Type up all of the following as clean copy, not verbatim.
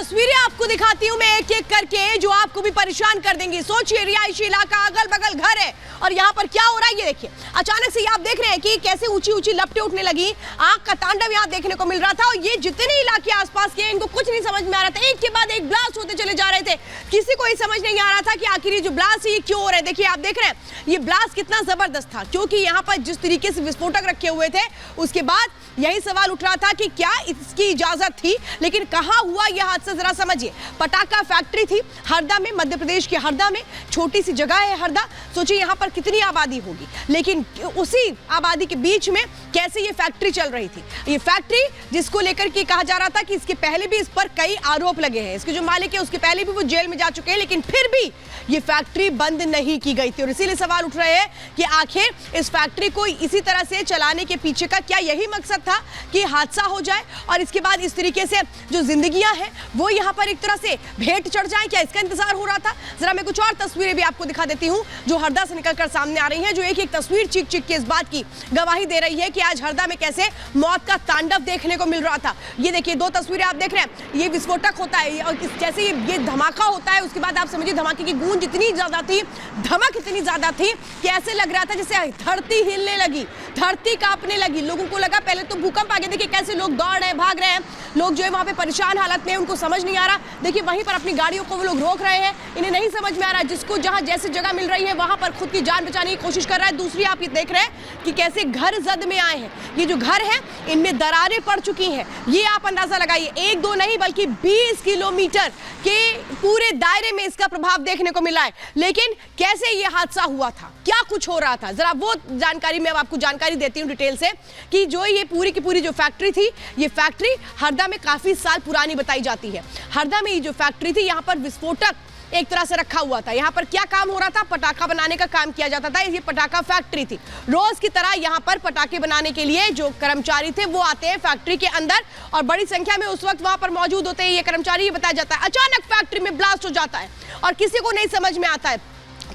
तस्वीरें आपको दिखाती हूं मैं एक एक करके, जो आपको भी परेशान कर देंगी। सोचिए, रिहायशी इलाका, अगल बगल घर है और यहाँ पर क्या हो रहा है ये देखिए। अचानक से आप देख रहे हैं कि कैसे ऊंची ऊंची लपटें उठने लगी, आग का तांडव यहाँ देखने को मिल रहा था। और ये जितने इलाके आसपास के, इनको कुछ नहीं समझ में आ रहा था, एक के बाद एक ब्लास्ट होते चले जा रहे थे। किसी को ये समझ नहीं आ रहा था कि आखिर ये जो ब्लास्ट है ये क्यों हो रहा है। देखिए, आप देख रहे हैं ये ब्लास्ट कितना जबरदस्त था, क्योंकि यहाँ पर जिस तरीके से विस्फोटक रखे हुए थे, उसके बाद यही सवाल उठ रहा था कि क्या इसकी इजाजत थी, लेकिन कहां हुआ यह हादसा जरा समझिए। पटाखा फैक्ट्री थी हरदा में, मध्य प्रदेश के हरदा में। छोटी सी जगह है हरदा, सोचिए यहां पर कितनी आबादी होगी, लेकिन उसी आबादी के बीच में कैसे ये फैक्ट्री चल रही थी। ये फैक्ट्री जिसको लेकर के कहा जा रहा था कि इसके पहले भी इस पर कई आरोप लगे हैं, इसके जो मालिक है उसके पहले भी वो जेल में जा चुके हैं, लेकिन फिर भी ये फैक्ट्री बंद नहीं की गई थी। और इसीलिए सवाल उठ रहे हैं कि आखिर इस फैक्ट्री को इसी तरह से चलाने के पीछे का क्या यही मकसद था कि हादसा हो जाए और इसके बाद इस तरीके से जो जिंदगियां हैं वो यहां पर एक तरह से भेंट चढ़ जाएं। क्या इसका इंतजार हो रहा था? जरा मैं कुछ और तस्वीरें भी आपको दिखा देती हूं जो हरदा से निकलकर सामने आ रही हैं, जो एक एक तस्वीर चीख चीख के इस बात की गवाही दे रही है कि आज हरदा में कैसे मौत का तांडव देखने को मिल रहा था। ये देखिए, दो तस्वीरें आप देख रहे हैं, ये विस्फोटक होता है और जैसे ये धमाका होता है, उसके बाद आप समझिए धमाके की गूंज इतनी ज्यादा थी, धमक इतनी ज्यादा थी कि ऐसे लग रहा था जैसे धरती हिलने लगी, धरती कांपने लगी। लोगों को लगा पहले तो भूकंप आ गया। देखिए कैसे लोग दौड़ रहे हैं, भाग रहे हैं, लोग जो है वहां पे परेशान हालत में, उनको समझ नहीं आ रहा। देखिए वहीं पर अपनी गाड़ियों को वो लोग रोक रहे हैं, इन्हें नहीं समझ में आ रहा, जिसको जहां जैसे जगह मिल रही है वहां पर खुद की जान बचाने की कोशिश कर रहा है। दूसरी आप ये देख रहे हैं कि कैसे घर जद में आए हैं। ये जो घर है इनमें दरारें पड़ चुकी हैं। ये आप अंदाजा लगाइए, एक दो नहीं बल्कि 20 किलोमीटर के पूरे दायरे में इसका प्रभाव देखने को मिला है। लेकिन कैसे ये हादसा हुआ था, क्या कुछ हो रहा था, जरा वो जानकारी मैं आपको जानकारी देती हूँ डिटेल से। कि जो ये पूरी की पूरी जो फैक्ट्री थी, ये फैक्ट्री हरदा में काफी साल पुरानी बताई जाती है। हरदा में ये जो फैक्ट्री थी, यहाँ पर विस्फोटक एक तरह से रखा हुआ था। यहाँ पर क्या काम हो रहा था? पटाखा बनाने का काम किया जाता था। ये पटाखा फैक्ट्री थी। रोज की तरह यहाँ पर पटाखे बनाने के लिए जो कर्मचारी थे वो आते हैं फैक्ट्री के अंदर और बड़ी संख्या में उस वक्त वहां पर मौजूद होते हैं ये कर्मचारी। ये बताया जाता है अचानक फैक्ट्री में ब्लास्ट हो जाता है और किसी को नहीं समझ में आता है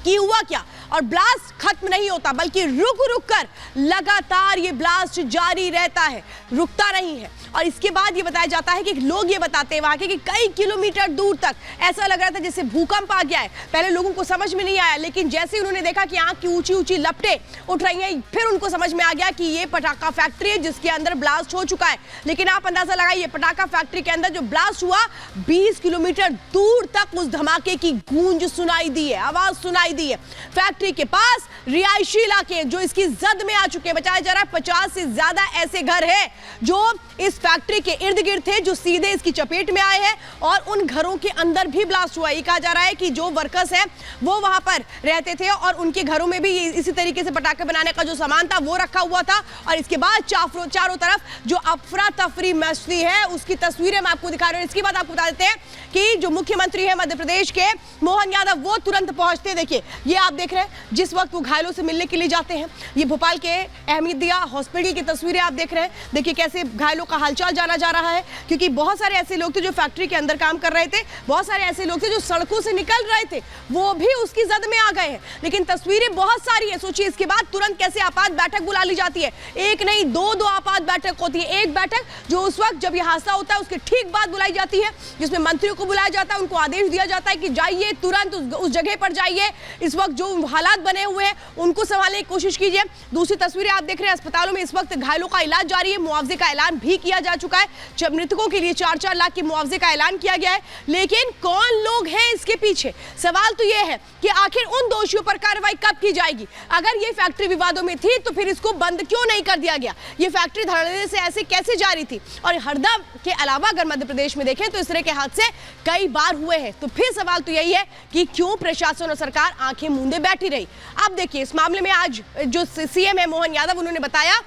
कि हुआ क्या। और ब्लास्ट खत्म नहीं होता, बल्कि रुक रुक कर लगातार ये ब्लास्ट जारी रहता है, रुकता नहीं है। और इसके बाद ये बताया जाता है कि लोग ये बताते हैं वहां के कि कई किलोमीटर दूर तक ऐसा लग रहा था जैसे भूकंप आ गया है। पहले लोगों को समझ में नहीं आया, लेकिन जैसे उन्होंने देखा कि आग की ऊंची ऊंची लपटें उठ रही हैं, फिर उनको समझ में आ गया कि ये पटाखा फैक्ट्री है जिसके अंदर ब्लास्ट हो चुका है। लेकिन आप अंदाजा लगाइए, पटाखा फैक्ट्री के अंदर जो ब्लास्ट हुआ, 20 किलोमीटर दूर तक उस धमाके की गूंज सुनाई दी है, आवाज सुनाई दी है। फैक्ट्री के पास रिहायशी इलाके जो इसकी जद में आ चुके हैं, बताया जा रहा है 50 से ज्यादा ऐसे घर हैं जो इस फैक्ट्री के इर्द गिर्द थे, जो सीधे इसकी चपेट में आए हैं और उन घरों के अंदर भी ब्लास्ट हुआ। ये कहा जा रहा है कि जो वर्कर्स हैं वो वहां पर रहते थे और उनके घरों में भी इसी तरीके से पटाखे बनाने का जो सामान था वो रखा हुआ था। और इसके बाद चारों तरफ जो अफरा तफरी मचती है उसकी तस्वीरें मैं आपको दिखा रही हूं। इसके बाद आपको बता देते हैं कि जो मुख्यमंत्री है मध्य प्रदेश के मोहन यादव, वो तुरंत पहुंचते हैं। देखिए ये आप देख रहे हैं, जिस वक्त वो घायलों से मिलने के लिए जाते हैं, ये भोपाल के अहमदिया हॉस्पिटल की तस्वीरें आप देख रहे हैं। देखिए कैसे घायलों का हालचाल जाना जा रहा है, क्योंकि बहुत सारे ऐसे लोग थे जो फैक्ट्री के अंदर काम कर रहे थे, बहुत सारे ऐसे लोग थे जो सड़कों से निकल रहे थे, वो भी उसकी जद में आ गए हैं। लेकिन तस्वीरें बहुत सारी है। सोचिए इसके बाद तुरंत कैसे आपात बैठक बुला ली जाती है। एक नहीं दो आपात बैठक होती है। एक बैठक जो उस वक्त जब यह हादसा होता है उसके ठीक बाद बुलाई जाती है, जिसमें मंत्रियों को बुलाया जाता है, उनको आदेश दिया जाता है कि जाइए तुरंत उस जगह पर जाइए, इस वक्त जो हालात बने हुए हैं उनको संभालने की कोशिश कीजिए। दूसरी तस्वीरें आप देख रहे हैं, अस्पतालों में इस वक्त घायलों का इलाज जारी है। मुआवजे का ऐलान भी किया जा चुका है, जब मृतकों के लिए 4-4 लाख के मुआवजे का ऐलान किया गया है। लेकिन कौन लोग हैं इसके पीछे? सवाल तो यह है कि आखिर उन दोषियों पर कार्रवाई कब की जाएगी? अगर ये फैक्ट्री विवादों में थी तो फिर इसको बंद क्यों नहीं कर दिया गया? ये फैक्ट्री धड़ल्ले से ऐसे कैसे जारी थी? और हरदा के अलावा अगर मध्य प्रदेश में देखें तो इस तरह के हादसे कई बार हुए हैं। तो फिर सवाल तो यही है कि क्यों प्रशासन और सरकार आंखें मूंदे बैठी रही? अब देखिए इस मामले में आज जो सीएम है मोहन यादव, उन्होंने बताया,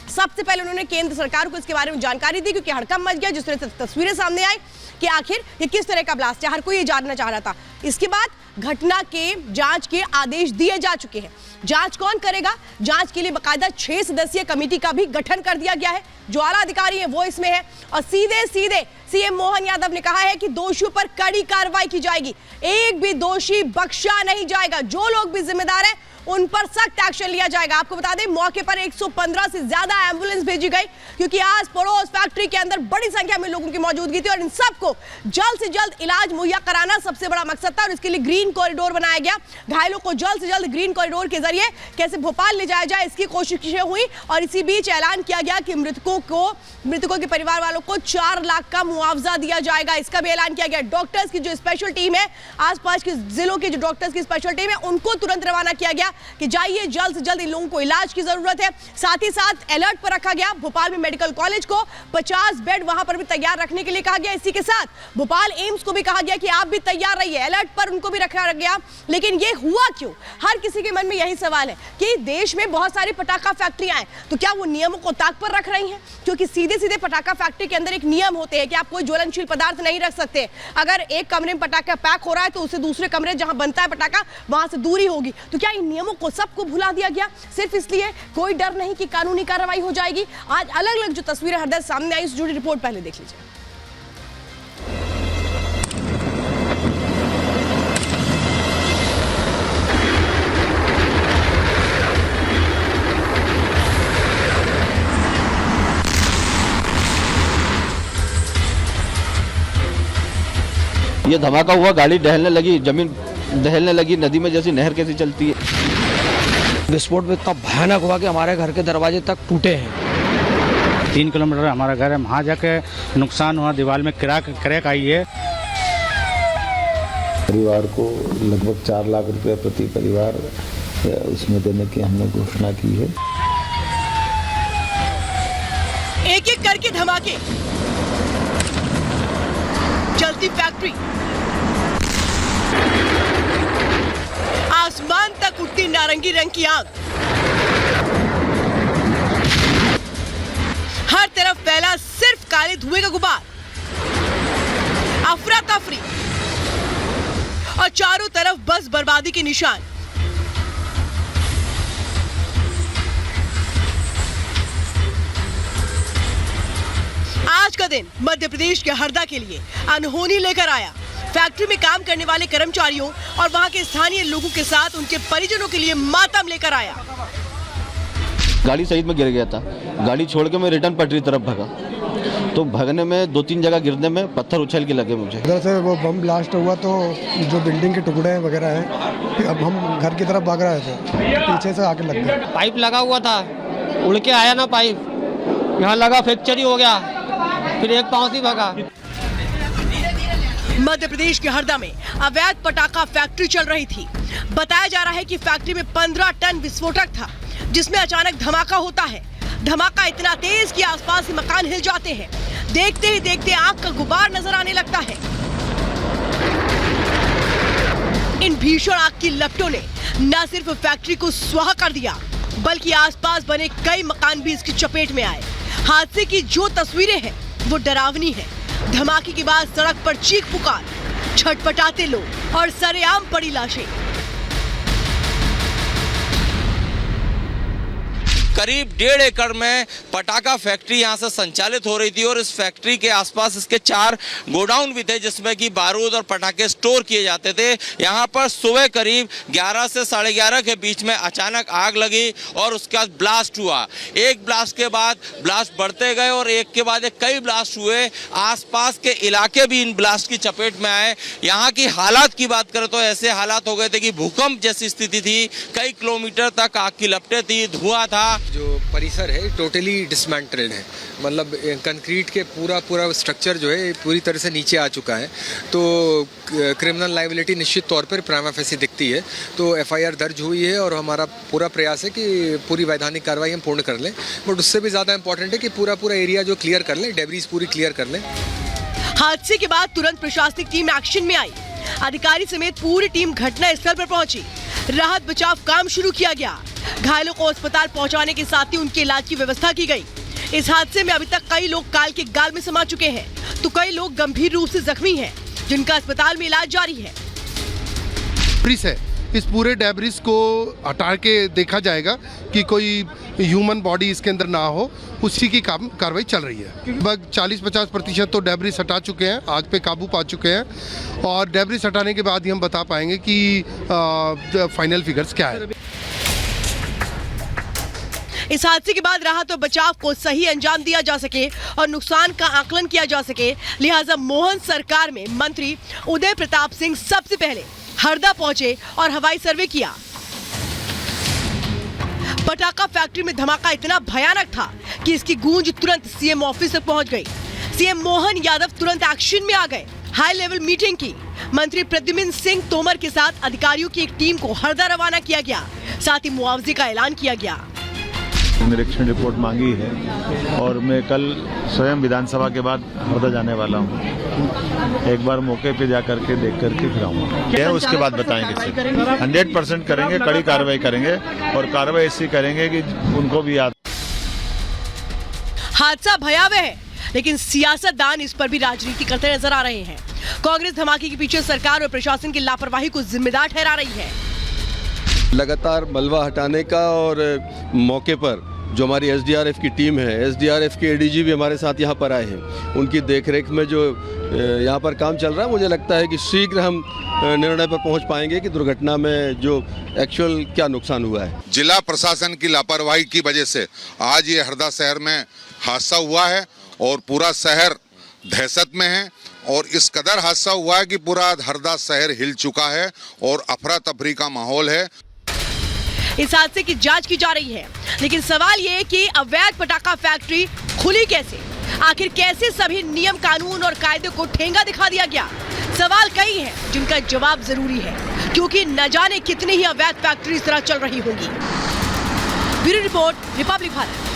सबसे पहले उन्होंने केंद्र सरकार को इसके बारे में जानकारी दी, क्योंकि हड़कंप मच गया जिस तरह से तस्वीरें सामने आई कि आखिर ये किस तरह का ब्लास्ट है, हर कोई ये जानना चाह रहा था। इसके बाद घटना के जांच के आदेश दिए जा चुके हैं। जांच कौन करेगा? जांच के लिए बकायदा 6 सदस्यीय कमेटी का भी गठन कर दिया गया है। जो आला अधिकारी हैं वो इसमें है और सीधे सीधे सीएम मोहन यादव ने कहा है कि दोषियों पर कड़ी कार्रवाई की जाएगी, एक भी दोषी बख्शा नहीं जाएगा। जो लोग भी जिम्मेदार हैं उन पर सख्त एक्शन लिया जाएगा। आपको बता दें मौके पर 115 से ज्यादा एम्बुलेंस भेजी गई क्योंकि आज पड़ोस फैक्ट्री के अंदर बड़ी संख्या में लोगों की मौजूदगी थी और इन सबको जल्द से जल्द इलाज मुहैया कराना सबसे बड़ा मकसद था और इसके लिए ग्रीन कॉरिडोर बनाया गया। घायलों को जल्द से जल्द ग्रीन कॉरिडोर के जरिए कैसे भोपाल ले जाया जाए इसकी कोशिशें हुई और इसी बीच ऐलान किया गया कि मृतकों के परिवार वालों को 4 लाख का मुआवजा दिया जाएगा। इसका भी ऐलान किया गया। डॉक्टर्स की जो स्पेशल टीम है, आसपास के जिलों के जो डॉक्टर्स की स्पेशल टीम है, उनको तुरंत रवाना किया गया कि जाइए, जल्द से जल्द इन लोगों को इलाज की जरूरत है। साथ ही साथ अलर्ट पर रखा गया। भोपाल में मेडिकल कॉलेज को 50 बेड वहां पर भी तैयार रखने के लिए कहा गया। इसी के साथ भोपाल एम्स को भी कहा गया कि आप भी तैयार रहिए, अलर्ट पर उनको भी रखा गया। लेकिन ये हुआ क्यों? हर किसी के मन में यही सवाल है कि देश में बहुत सारी पटाखा फैक्ट्रियां हैं, तो क्या वो नियमों को ताक पर रख रही हैं? क्योंकि सीधे सीधे पटाखा फैक्ट्री के अंदर एक नियम होते हैं कि आप कोई ज्वलनशील पदार्थ नहीं रख सकते। अगर एक कमरे में पटाखा पैक हो रहा है तो उसे दूसरे कमरे जहां बनता है पटाखा वहां से दूरी होगी। तो क्या इन नियमों को सबको भुला दिया गया सिर्फ इसलिए? कोई डर नहीं कि कानूनी कार्रवाई हो जाएगी। आज अलग अलग जो तस्वीरें हर दर सामने आई, उस जुड़ी रिपोर्ट पहले देख लीजिए। ये धमाका हुआ, गाड़ी दहलने लगी, जमीन दहलने लगी, नदी में जैसी नहर कैसी चलती है। विस्फोट में इतना भयानक हुआ कि हमारे घर के दरवाजे तक टूटे हैं। 3 किलोमीटर हमारा घर है, वहाँ जाके नुकसान हुआ, दीवार में क्रैक आई है। परिवार को लगभग 4 लाख रुपए प्रति परिवार उसमें देने की हमने घोषणा की है। एक एक करके धमाके, जलती फैक्ट्री, आसमान तक उठती नारंगी रंग की आग, हर तरफ फैला सिर्फ काले धुएं का गुबार, अफरा तफरी और चारों तरफ बस बर्बादी के निशान। आज का दिन मध्य प्रदेश के हरदा के लिए अनहोनी लेकर आया। फैक्ट्री में काम करने वाले कर्मचारियों और वहां के स्थानीय लोगों के साथ उनके परिजनों के लिए मातम लेकर आया। गाड़ी सईद में गिर गया था, गाड़ी छोड़ के मैं रिटर्न पटरी तरफ भागा, तो भागने में 2-3 जगह गिरने में पत्थर उछल के लगे मुझे। उधर से वो बम ब्लास्ट हुआ तो जो बिल्डिंग के टुकड़े वगैरह हैं, अब हम घर की तरफ भाग रहे थे, पीछे से आके लग गया। पाइप लगा हुआ था, उड़ के आया ना पाइप, यहाँ लगा, फ्रैक्चर ही हो गया, फिर एक पांव से भागा। मध्य प्रदेश के हरदा में अवैध पटाखा फैक्ट्री चल रही थी। बताया जा रहा है कि फैक्ट्री में 15 टन विस्फोटक था, जिसमें अचानक धमाका होता है। धमाका इतना तेज कि आसपास के मकान हिल जाते हैं। देखते ही देखते आग का गुबार नजर आने लगता है। इन भीषण आग की लपटों ने न सिर्फ फैक्ट्री को स्वाहा कर दिया, बल्कि आसपास बने कई मकान भी इसकी चपेट में आए। हादसे की जो तस्वीरें हैं वो डरावनी है। धमाके के बाद सड़क पर चीख पुकार, छटपटाते लोग और सरेआम पड़ी लाशें। करीब 1.5 एकड़ में पटाखा फैक्ट्री यहाँ से संचालित हो रही थी और इस फैक्ट्री के आसपास इसके 4 गोडाउन भी थे जिसमें कि बारूद और पटाखे स्टोर किए जाते थे। यहाँ पर सुबह करीब 11 से 11:30 के बीच में अचानक आग लगी और उसके बाद ब्लास्ट हुआ। एक ब्लास्ट के बाद ब्लास्ट बढ़ते गए और एक के बाद एक कई ब्लास्ट हुए। आसपास के इलाके भी इन ब्लास्ट की चपेट में आए। यहाँ की हालात की बात करें तो ऐसे हालात हो गए थे कि भूकंप जैसी स्थिति थी। कई किलोमीटर तक आग की लपटें थी, धुआं था। जो परिसर है टोटली डिसमेंटल्ड है, मतलब कंक्रीट के पूरा स्ट्रक्चर जो है पूरी तरह से नीचे आ चुका है। तो क्रिमिनल लायबिलिटी निश्चित तौर पर प्राइमा फेसी दिखती है। तो एफआईआर दर्ज हुई है और हमारा पूरा प्रयास है कि पूरी वैधानिक कार्रवाई हम पूर्ण कर लें। बट उससे भी ज़्यादा इंपॉर्टेंट है कि पूरा एरिया जो क्लियर कर लें, डेब्रीज पूरी क्लियर कर लें। हादसे के बाद तुरंत प्रशासनिक टीम एक्शन में आई। अधिकारी समेत पूरी टीम घटना स्थल पर पहुंची। राहत बचाव काम शुरू किया गया। घायलों को अस्पताल पहुंचाने के साथ ही उनके इलाज की व्यवस्था की गई। इस हादसे में अभी तक कई लोग काल के गाल में समा चुके हैं, तो कई लोग गंभीर रूप से जख्मी हैं, जिनका अस्पताल में इलाज जारी है। इस पूरे डेब्रिस को हटा के देखा जाएगा कि कोई ह्यूमन बॉडी इसके अंदर ना हो, उसी की कार्रवाई चल रही है। लगभग 40-50% तो डेब्रिस हटा चुके हैं, आग पे काबू पा चुके हैं और डेब्रिस हटाने के बाद ही हम बता पाएंगे कि फाइनल फिगर्स क्या है। इस हादसे के बाद राहत और बचाव को सही अंजाम दिया जा सके और नुकसान का आकलन किया जा सके, लिहाजा मोहन सरकार में मंत्री उदय प्रताप सिंह सबसे पहले हरदा पहुंचे और हवाई सर्वे किया। पटाखा फैक्ट्री में धमाका इतना भयानक था कि इसकी गूंज तुरंत सीएम ऑफिस तक पहुंच गई। सीएम मोहन यादव तुरंत एक्शन में आ गए, हाई लेवल मीटिंग की। मंत्री प्रद्युम्न सिंह तोमर के साथ अधिकारियों की एक टीम को हरदा रवाना किया गया, साथ ही मुआवजे का ऐलान किया गया। निरीक्षण रिपोर्ट मांगी है और मैं कल स्वयं विधानसभा के बाद हरदा जाने वाला हूँ। एक बार मौके पे जा करके देख करके फिर आऊँगा, उसके बाद बताएंगे। 100% करेंगे, कड़ी कार्रवाई करेंगे और कार्रवाई ऐसी करेंगे कि उनको भी याद। हादसा भयावह है, लेकिन सियासतदान इस पर भी राजनीति करते नजर आ रहे हैं। कांग्रेस धमाके के पीछे सरकार और प्रशासन की लापरवाही को जिम्मेदार ठहरा रही है। लगातार मलबा हटाने का और मौके पर जो हमारी एसडीआरएफ की टीम है, एसडीआरएफ के एडीजी भी हमारे साथ यहाँ पर आए हैं। उनकी देखरेख में जो यहाँ पर काम चल रहा है, मुझे लगता है कि शीघ्र हम निर्णय पर पहुँच पाएंगे कि दुर्घटना में जो एक्चुअल क्या नुकसान हुआ है। जिला प्रशासन की लापरवाही की वजह से आज ये हरदा शहर में हादसा हुआ है और पूरा शहर दहशत में है और इस कदर हादसा हुआ है कि पूरा हरदा शहर हिल चुका है और अफरा तफरी का माहौल है। इस हादसे की जांच की जा रही है, लेकिन सवाल ये है कि अवैध पटाखा फैक्ट्री खुली कैसे? आखिर कैसे सभी नियम कानून और कायदे को ठेंगा दिखा दिया गया? सवाल कई हैं जिनका जवाब जरूरी है, क्योंकि न जाने कितनी ही अवैध फैक्ट्री इस तरह चल रही होंगी। Bureau report, Republic Bharat.